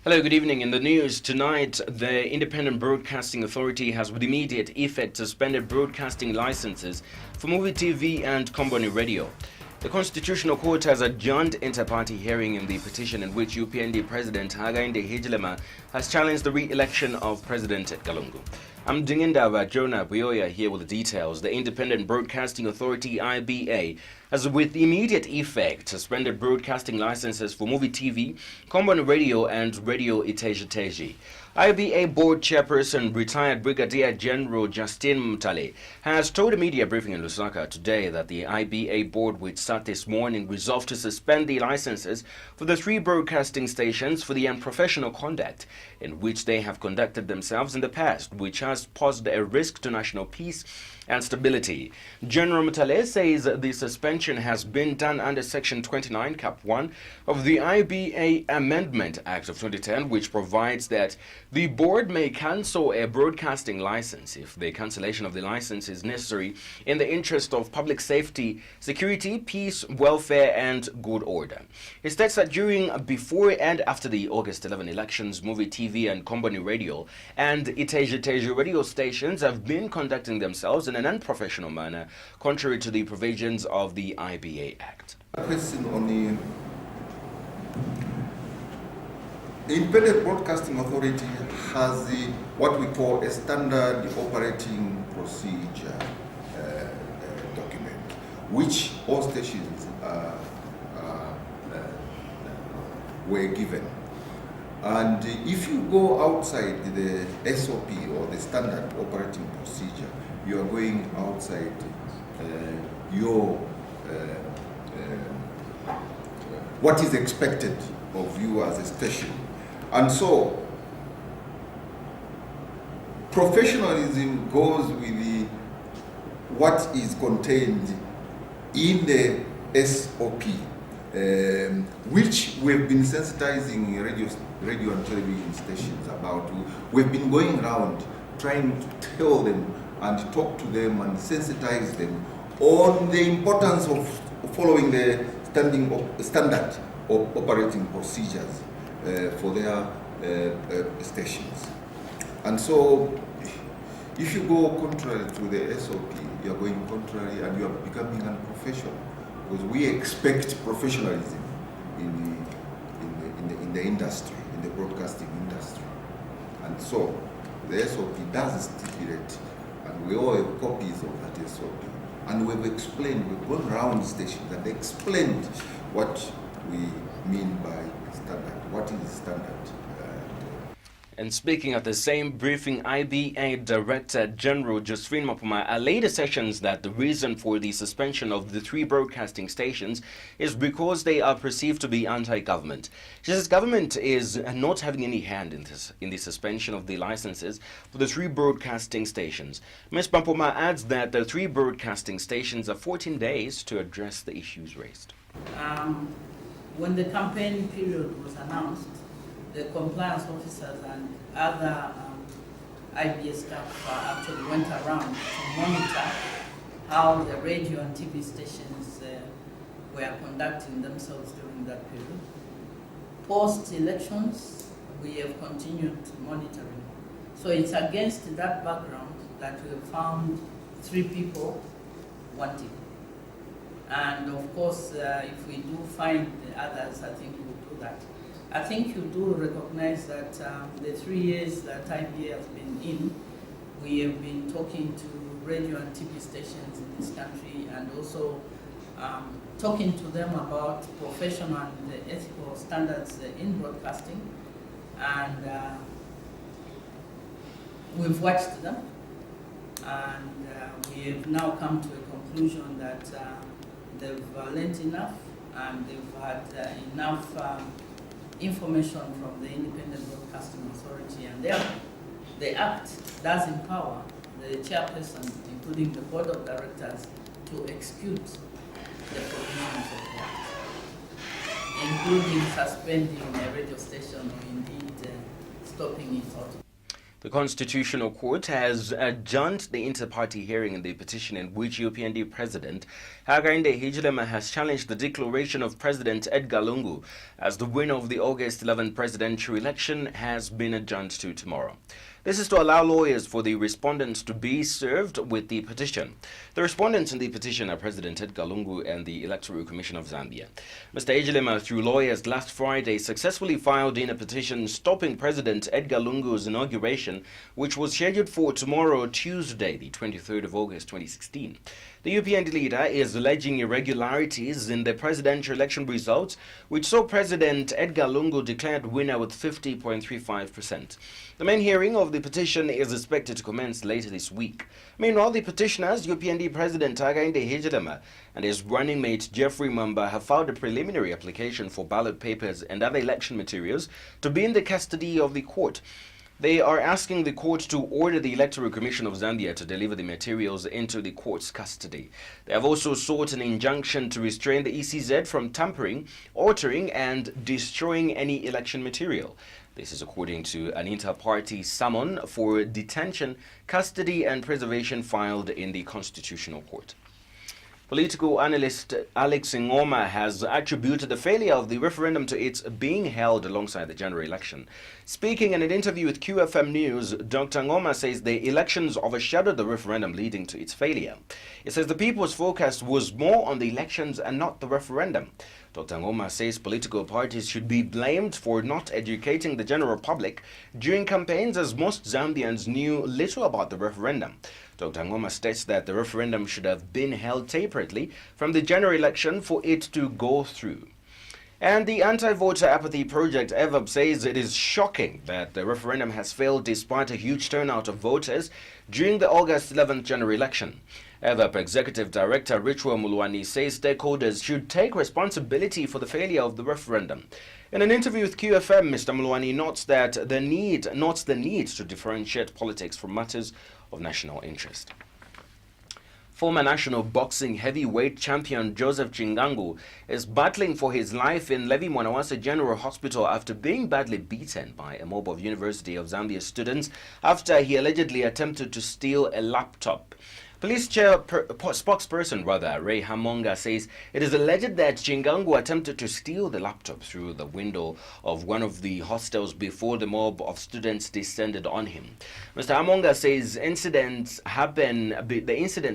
Hello, good evening. In the news tonight, the Independent Broadcasting Authority has with immediate effect suspended broadcasting licenses for movie TV and company radio. The Constitutional Court has adjourned inter-party hearing in the petition in which UPND President Hakainde Hichilema has challenged the re-election of President Kalungu. I'm Dingindaba, Jonah, Buyoya here with the details. The Independent Broadcasting Authority, IBA, has with immediate effect suspended broadcasting licenses for movie TV, company radio and radio Iteji. IBA Board Chairperson, retired Brigadier General Justin Mutale, has told a media briefing in Lusaka today that the IBA Board, which sat this morning, resolved to suspend the licenses for the 3 broadcasting stations for the unprofessional conduct in which they have conducted themselves in the past, which has posed a risk to national peace and stability. General Mutale says the suspension has been done under Section 29, Cap 1 of the IBA Amendment Act of 2010, which provides that the board may cancel a broadcasting license if the cancellation of the license is necessary in the interest of public safety, security, peace, welfare, and good order. He states that during, before, and after the August 11 elections, movie TV and company radio and Iteji radio stations have been conducting themselves in an unprofessional manner, contrary to the provisions of the IBA Act. A question on the Independent Broadcasting Authority has what we call a standard operating procedure document, which all stations were given. And if you go outside the SOP or the standard operating procedure, you are going outside your what is expected of you as a station. And so professionalism goes with what is contained in the SOP, which we've been sensitizing radio and television stations about. We've been going around trying to tell them and talk to them and sensitize them on the importance of following the standard of operating procedures for their stations. And so if you go contrary to the SOP, you are going contrary and you are becoming unprofessional, because we expect professionalism in the industry, in the broadcasting industry. And so the SOP does stipulate, and we all have copies of that SOP. And we've gone around stations and explained what we mean by standard, what is standard. And speaking at the same briefing, IBA Director General Josephine Mapuma allayed assertions that the reason for the suspension of the 3 broadcasting stations is because they are perceived to be anti-government. She says government is not having any hand in the suspension of the licenses for the 3 broadcasting stations. Ms. Mapuma adds that the 3 broadcasting stations have 14 days to address the issues raised. When the campaign period was announced, the compliance officers and other IBA staff actually went around to monitor how the radio and TV stations were conducting themselves during that period. Post-elections, we have continued monitoring. So it's against that background that we have found 3 people wanted. And of course, if we do find the others, I think we'll do that. I think you do recognize that the 3 years that IBA has been in, we have been talking to radio and TV stations in this country and also talking to them about professional and ethical standards in broadcasting. And we've watched them, and we have now come to a conclusion that they've learned enough and they've had enough information from the Independent Broadcasting Authority, and the Act does empower the chairperson, including the board of directors, to execute the provisions of the Act, including suspending a radio station or indeed stopping it altogether. The Constitutional Court has adjourned the inter-party hearing in the petition in which UPND President Hakainde Hichilema has challenged the declaration of President Edgar Lungu as the winner of the August 11 presidential election has been adjourned to tomorrow. This is to allow lawyers for the respondents to be served with the petition. The respondents in the petition are President Edgar Lungu and the Electoral Commission of Zambia. Mr. Hichilema, through lawyers last Friday, successfully filed in a petition stopping President Edgar Lungu's inauguration, which was scheduled for tomorrow, Tuesday, the 23rd of August 2016. The UPND leader is alleging irregularities in the presidential election results, which saw President Edgar Lungu declared winner with 50.35%. The main hearing of the petition is expected to commence later this week. Meanwhile, the petitioners, UPND President Hakainde Hichilema and his running mate Jeffrey Mamba, have filed a preliminary application for ballot papers and other election materials to be in the custody of the court. They are asking the court to order the Electoral Commission of Zambia to deliver the materials into the court's custody. They have also sought an injunction to restrain the ECZ from tampering, altering and destroying any election material. This is according to an inter-party summon for detention, custody and preservation filed in the Constitutional Court. Political analyst Alex Ngoma has attributed the failure of the referendum to its being held alongside the general election. Speaking in an interview with QFM News, Dr. Ngoma says the elections overshadowed the referendum, leading to its failure. He says the people's focus was more on the elections and not the referendum. Dr. Ngoma says political parties should be blamed for not educating the general public during campaigns, as most Zambians knew little about the referendum. Dr. Ngoma states that the referendum should have been held separately from the general election for it to go through. And the Anti-Voter Apathy Project, EVAP, says it is shocking that the referendum has failed despite a huge turnout of voters during the August 11th general election. EVAP Executive Director Richwa Mulwani says stakeholders should take responsibility for the failure of the referendum. In an interview with QFM, Mr. Mulwani notes the need to differentiate politics from matters of national interest. Former national boxing heavyweight champion Joseph Chingangu is battling for his life in Levi Mwanawasa General Hospital after being badly beaten by a mob of University of Zambia students after he allegedly attempted to steal a laptop. Police spokesperson Ray Hamonga says it is alleged that Chingangu attempted to steal the laptop through the window of one of the hostels before the mob of students descended on him. Mr. Hamonga says the incident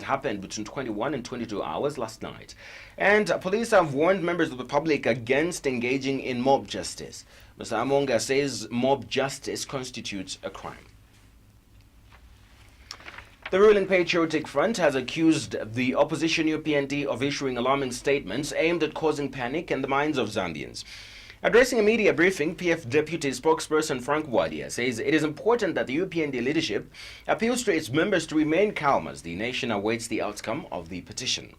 happened between 21 and 22 hours last night, and police have warned members of the public against engaging in mob justice. Mr. Hamonga says mob justice constitutes a crime. The ruling Patriotic Front has accused the opposition UPND of issuing alarming statements aimed at causing panic in the minds of Zambians. Addressing a media briefing, PF Deputy Spokesperson Frank Wadia says it is important that the UPND leadership appeals to its members to remain calm as the nation awaits the outcome of the petition.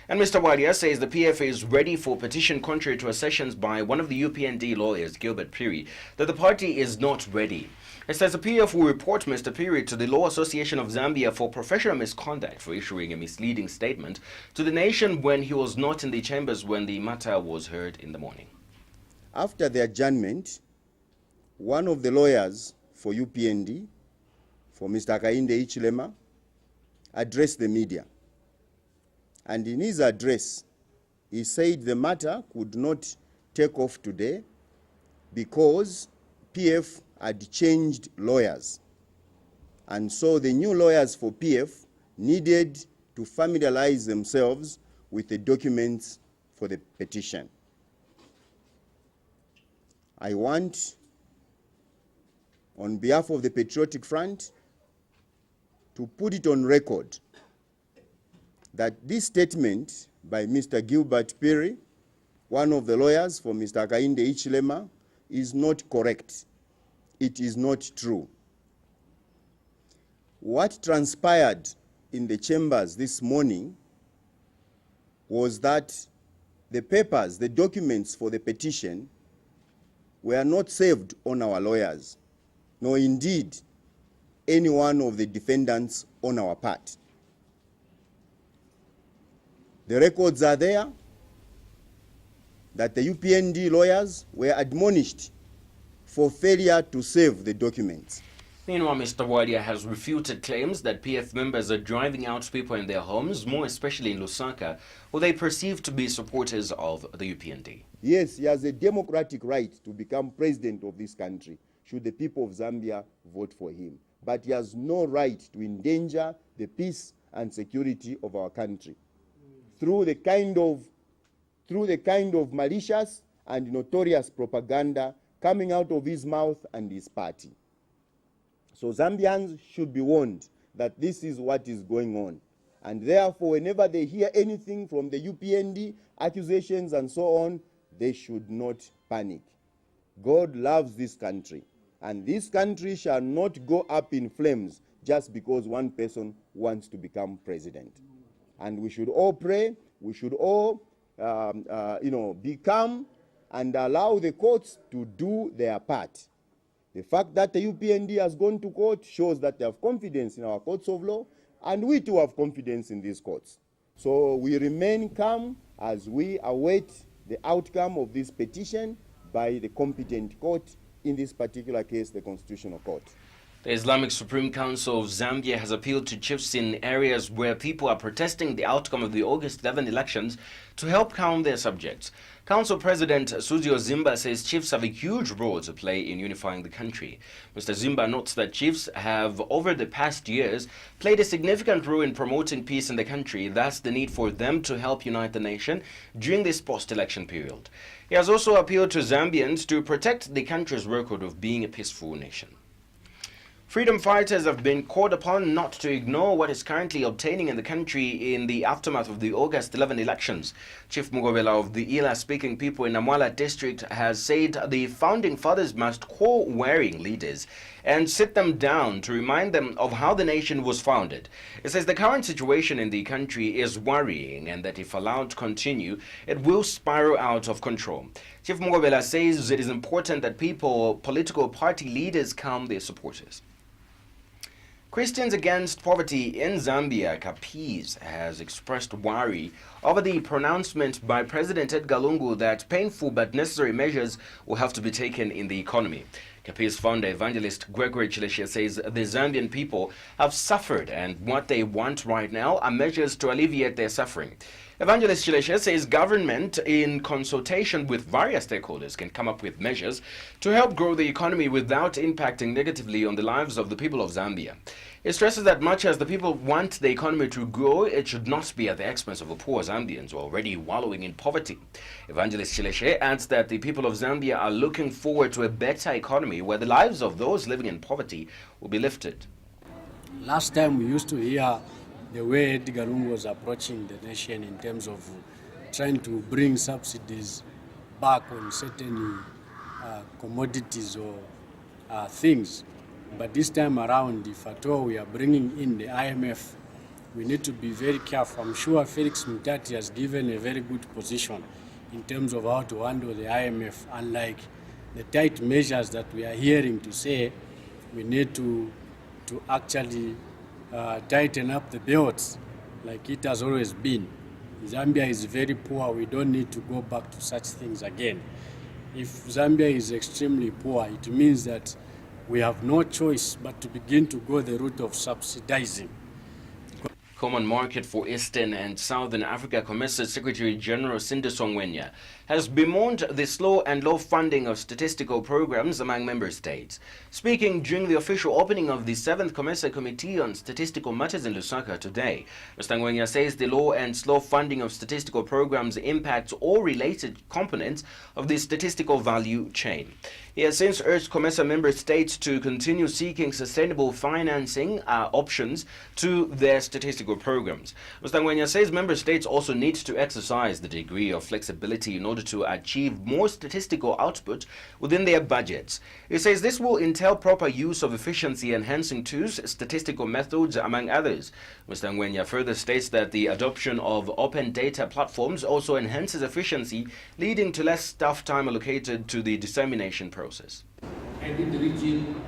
And Mr. Wadia says the PF is ready for petition, contrary to assertions by one of the UPND lawyers, Gilbert Piri, that the party is not ready. It says the PF will report Mr. Piri to the Law Association of Zambia for professional misconduct for issuing a misleading statement to the nation when he was not in the chambers when the matter was heard in the morning. After the adjournment, one of the lawyers for UPND, for Mr. Hakainde Hichilema, addressed the media. And in his address, he said the matter could not take off today because PF had changed lawyers. And so the new lawyers for PF needed to familiarize themselves with the documents for the petition. I want, on behalf of the Patriotic Front, to put it on record that this statement by Mr. Gilbert Piri, one of the lawyers for Mr. Hakainde Hichilema, is not correct. It is not true. What transpired in the chambers this morning was that the papers, the documents for the petition, were not saved on our lawyers, nor indeed any one of the defendants on our part. The records are there that the UPND lawyers were admonished for failure to save the documents. Meanwhile, Mr. Buyoya has refuted claims that PF members are driving out people in their homes, more especially in Lusaka, who they perceive to be supporters of the UPND. Yes, he has a democratic right to become president of this country, should the people of Zambia vote for him. But he has no right to endanger the peace and security of our country through the kind of malicious and notorious propaganda coming out of his mouth and his party. So Zambians should be warned that this is what is going on. And therefore, whenever they hear anything from the UPND, accusations and so on, they should not panic. God loves this country, and this country shall not go up in flames just because one person wants to become president. And we should all pray, we should all be calm and allow the courts to do their part. The fact that the UPND has gone to court shows that they have confidence in our courts of law, and we too have confidence in these courts. So we remain calm as we await the outcome of this petition by the competent court, in this particular case, the Constitutional Court. The Islamic Supreme Council of Zambia has appealed to chiefs in areas where people are protesting the outcome of the August 11 elections to help calm their subjects. Council President Suzy Zimba says chiefs have a huge role to play in unifying the country. Mr. Zimba notes that chiefs have, over the past years, played a significant role in promoting peace in the country, thus the need for them to help unite the nation during this post-election period. He has also appealed to Zambians to protect the country's record of being a peaceful nation. Freedom fighters have been called upon not to ignore what is currently obtaining in the country in the aftermath of the August 11 elections. Chief Mugobela of the Ila-speaking people in Namwala district has said the founding fathers must call warring leaders and sit them down to remind them of how the nation was founded. It says the current situation in the country is worrying and that if allowed to continue, it will spiral out of control. Chief Mugobela says it is important that political party leaders calm their supporters. Christians Against Poverty in Zambia, CAPIZ, has expressed worry over the pronouncement by President Edgar Lungu that painful but necessary measures will have to be taken in the economy. CAPIZ founder evangelist Gregory Chileshe says the Zambian people have suffered and what they want right now are measures to alleviate their suffering. Evangelist Chileshe says government, in consultation with various stakeholders, can come up with measures to help grow the economy without impacting negatively on the lives of the people of Zambia. He stresses that much as the people want the economy to grow, it should not be at the expense of the poor Zambians who are already wallowing in poverty. Evangelist Chileshe adds that the people of Zambia are looking forward to a better economy where the lives of those living in poverty will be lifted. Last time we used to hear the way Edgar Lungu was approaching the nation in terms of trying to bring subsidies back on certain commodities or things. But this time around, if at all we are bringing in the IMF, we need to be very careful. I'm sure Felix Mutati has given a very good position in terms of how to handle the IMF, unlike the tight measures that we are hearing to say we need to actually tighten up the belts like it has always been. Zambia is very poor. We don't need to go back to such things again. If Zambia is extremely poor, it means that we have no choice but to begin to go the route of subsidizing. Common Market for Eastern and Southern Africa COMESA Secretary General Cindy Songwenya has bemoaned the slow and low funding of statistical programs among member states. Speaking during the official opening of the 7th COMESA Committee on Statistical Matters in Lusaka today, Mr. Songwenya says the low and slow funding of statistical programs impacts all related components of the statistical value chain. He has since urged COMESA member states to continue seeking sustainable financing options to their statistical programs. Mr. Songwenya says member states also need to exercise the degree of flexibility in order to achieve more statistical output within their budgets. He says this will entail proper use of efficiency-enhancing tools, statistical methods, among others. Mr. Songwenya further states that the adoption of open data platforms also enhances efficiency, leading to less staff time allocated to the dissemination process. And in the region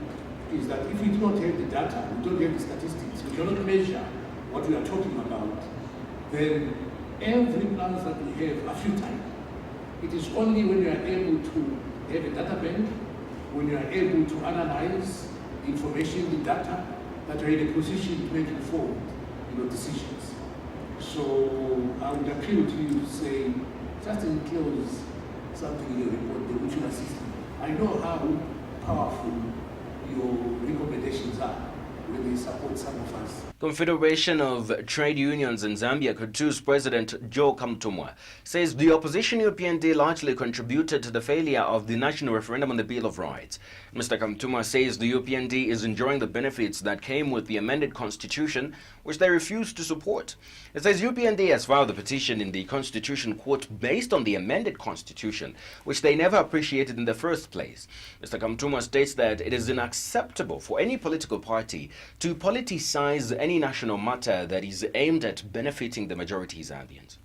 is that if we do not have the data, we don't have the statistics, we cannot measure what we are talking about, then every plan that we have are futile. It is only when you are able to have a data bank, when you are able to analyze the information, the data, that are in a position to make informed, decisions. So I would appeal to you to say, just enclose something in your report that which will assist me. I know how powerful your recommendations are when they support some of us. Confederation of Trade Unions in Zambia, COTU's President Joe Kamtumwa, says the opposition UPND largely contributed to the failure of the national referendum on the Bill of Rights. Mr. Kamtumwa says the UPND is enjoying the benefits that came with the amended constitution, which they refused to support. It says UPND has filed a petition in the Constitution Court based on the amended constitution, which they never appreciated in the first place. Mr. Kamtumwa states that it is unacceptable for any political party to politicize any national matter that is aimed at benefiting the majority Zambians.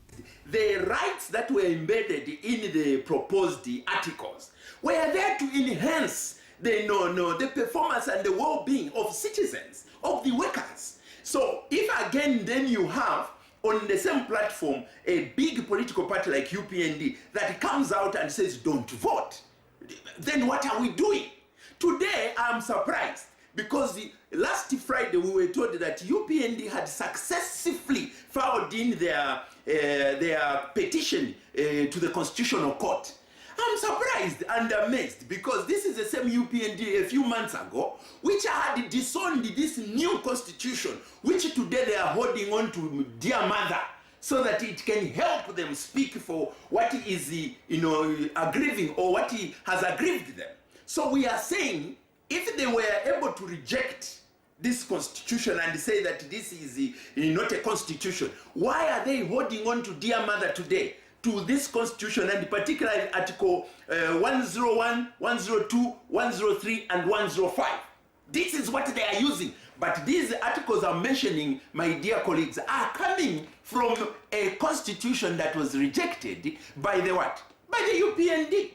The rights that were embedded in the proposed articles were there to enhance the performance and the well-being of citizens, of the workers. So if again then you have on the same platform a big political party like UPND that comes out and says don't vote, then what are we doing? Today I'm surprised because last Friday we were told that UPND had successfully filed in their petition to the Constitutional Court. I'm surprised and amazed because this is the same UPND a few months ago which had disowned this new constitution, which today they are holding on to dear mother so that it can help them speak for what is aggrieving or what has aggrieved them. So we are saying if they were able to reject this constitution and say that this is not a constitution, why are they holding on to dear mother today? To this constitution, and particularly Article 101, 102, 103, and 105. This is what they are using. But these articles I'm mentioning, my dear colleagues, are coming from a constitution that was rejected by the what? By the UPND.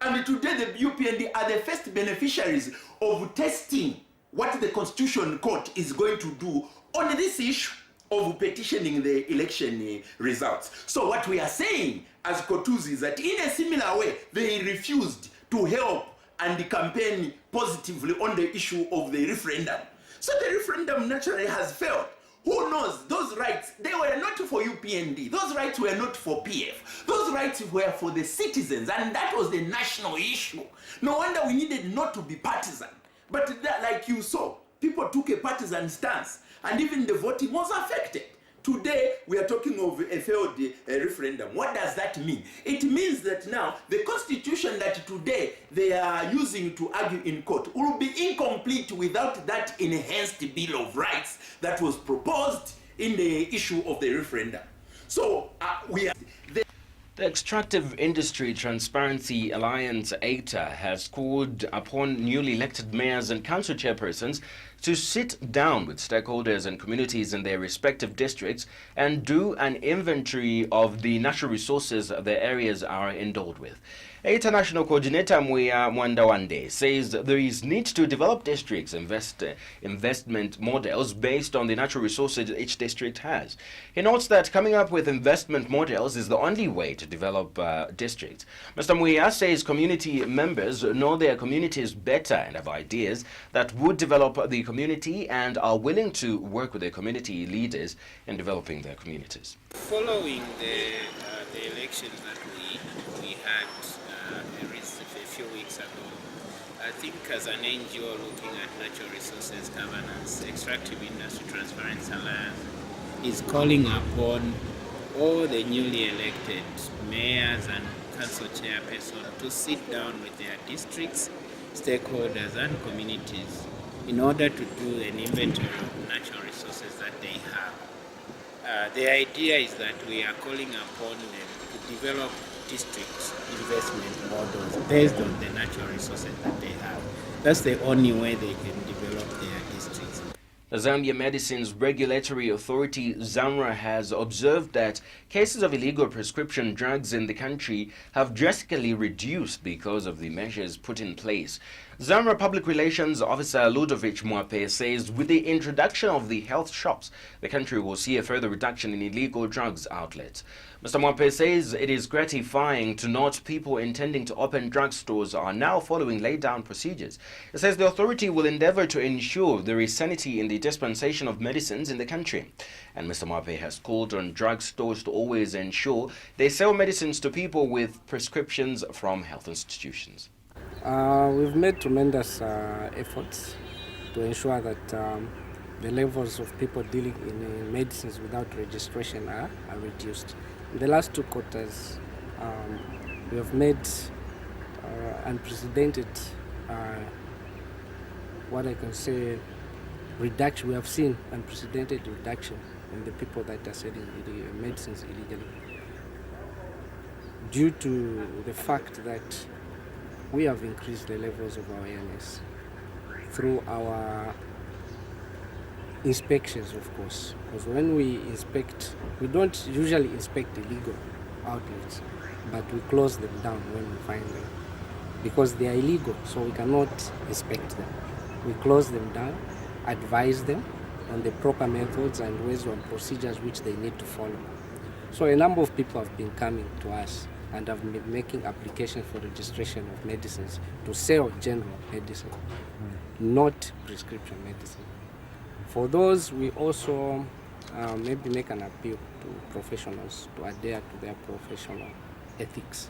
And today the UPND are the first beneficiaries of testing what the Constitution Court is going to do on this issue of petitioning the election results. So what we are saying as COTUs is that in a similar way, they refused to help and campaign positively on the issue of the referendum. So the referendum naturally has failed. Who knows? Those rights, they were not for UPND. Those rights were not for PF. Those rights were for the citizens, and that was the national issue. No wonder we needed not to be partisan. But that, like you saw, people took a partisan stance, and even the voting was affected. Today, we are talking of a failed referendum. What does that mean? It means that now, the constitution that today they are using to argue in court will be incomplete without that enhanced Bill of Rights that was proposed in the issue of the referendum. So, The Extractive Industry Transparency Alliance (EITA) has called upon newly elected mayors and council chairpersons to sit down with stakeholders and communities in their respective districts and do an inventory of the natural resources their areas are endowed with. EITA National Coordinator Buyoya Mwandawande says there is need to develop districts investment models based on the natural resources each district has. He notes that coming up with investment models is the only way to develop districts. Mr. Buyoya says community members know their communities better and have ideas that would develop the community and are willing to work with their community leaders in developing their communities. Following the elections that we had a few weeks ago, I think as an NGO looking at natural resources governance, Extractive Industry Transparency Alliance is calling upon all the newly elected mayors and council chairpersons to sit down with their districts, stakeholders and communities in order to do an inventory of natural resources that they have. The idea is that we are calling upon them to develop district investment models based on the natural resources that they have. That's the only way they can develop their districts. The Zambia Medicines Regulatory Authority, ZAMRA, has observed that cases of illegal prescription drugs in the country have drastically reduced because of the measures put in place. Zambia Public Relations Officer Ludovic Mwape says with the introduction of the health shops, the country will see a further reduction in illegal drugs outlets. Mr. Mwape says it is gratifying to note people intending to open drugstores are now following laid-down procedures. He says the authority will endeavor to ensure there is sanity in the dispensation of medicines in the country. And Mr. Mwape has called on drugstores to always ensure they sell medicines to people with prescriptions from health institutions. We've made tremendous efforts to ensure that the levels of people dealing in medicines without registration are reduced. In the last 2 quarters, we have made unprecedented, what I can say, reduction. We have seen unprecedented reduction in the people that are selling the medicines illegally, due to the fact that we have increased the levels of awareness through our inspections, of course. Because when we inspect, we don't usually inspect illegal outlets, but we close them down when we find them, because they are illegal, so we cannot inspect them. We close them down, advise them on the proper methods and ways and procedures which they need to follow. So a number of people have been coming to us and have been making application for registration of medicines to sell general medicine, not prescription medicine. For those, we also maybe make an appeal to professionals to adhere to their professional ethics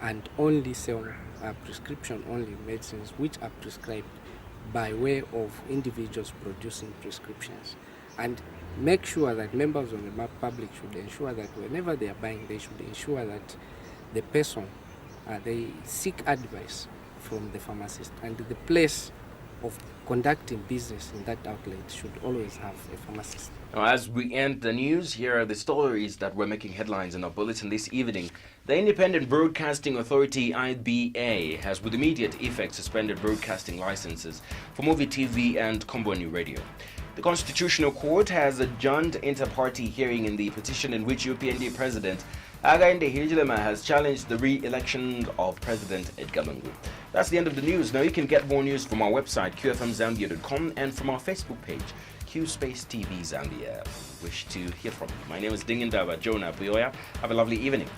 and only sell prescription-only medicines which are prescribed by way of individuals producing prescriptions. And make sure that members of the public should ensure that whenever they are buying, they should ensure that the person, they seek advice from the pharmacist, and the place of conducting business in that outlet should always have a pharmacist. Now, as we end the news, here are the stories that were making headlines in our bulletin this evening. The Independent Broadcasting Authority, IBA, has with immediate effect suspended broadcasting licenses for movie, TV and Komboni radio. The Constitutional Court has adjourned inter-party hearing in the petition in which UPND President Hakainde Hichilema has challenged the re-election of President Edgar Lungu. That's the end of the news. Now you can get more news from our website, qfmzambia.com, and from our Facebook page, QSpace TV Zambia. Wish to hear from you. My name is Dingindaba, Jonah, Buyoya. Have a lovely evening.